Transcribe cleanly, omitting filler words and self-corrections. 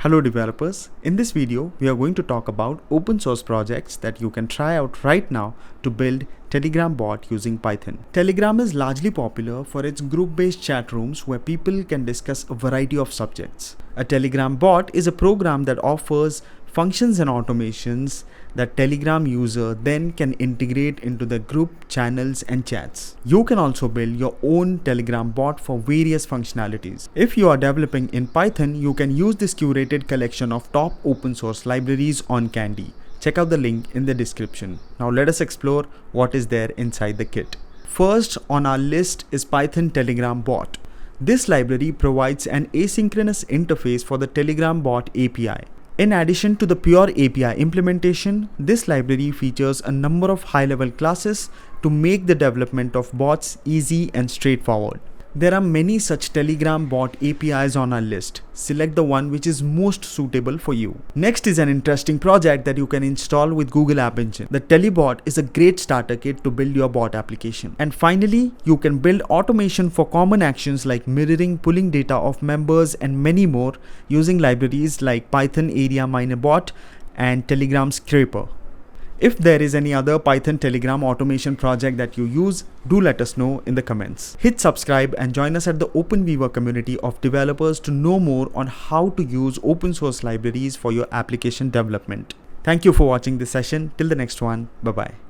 Hello developers, in this video we are going to talk about open source projects that you can try out right now to build Telegram bot using Python. Telegram is largely popular for its group-based chat rooms where people can discuss a variety of subjects. A Telegram bot is a program that offers functions and automations that Telegram user then can integrate into the group channels and chats. You can also build your own Telegram bot for various functionalities. If you are developing in Python, you can use this curated collection of top open source libraries on kandi. Check out the link in the description. Now let us explore what is there inside the kit. First on our list is Python Telegram bot. This library provides an asynchronous interface for the Telegram bot API. In addition to the pure API implementation, this library features a number of high-level classes to make the development of bots easy and straightforward. There are many such Telegram bot APIs on our list. Select the one which is most suitable for you. Next is an interesting project that you can install with Google App Engine. The Telebot is a great starter kit to build your bot application. And finally, you can build automation for common actions like mirroring, pulling data of members and many more using libraries like Python Area Miner Bot and Telegram Scraper. If there is any other Python Telegram automation project that you use, do let us know in the comments. Hit subscribe and join us at the OpenWeaver community of developers to know more on how to use open source libraries for your application development. Thank you for watching this session. Till the next one, bye bye.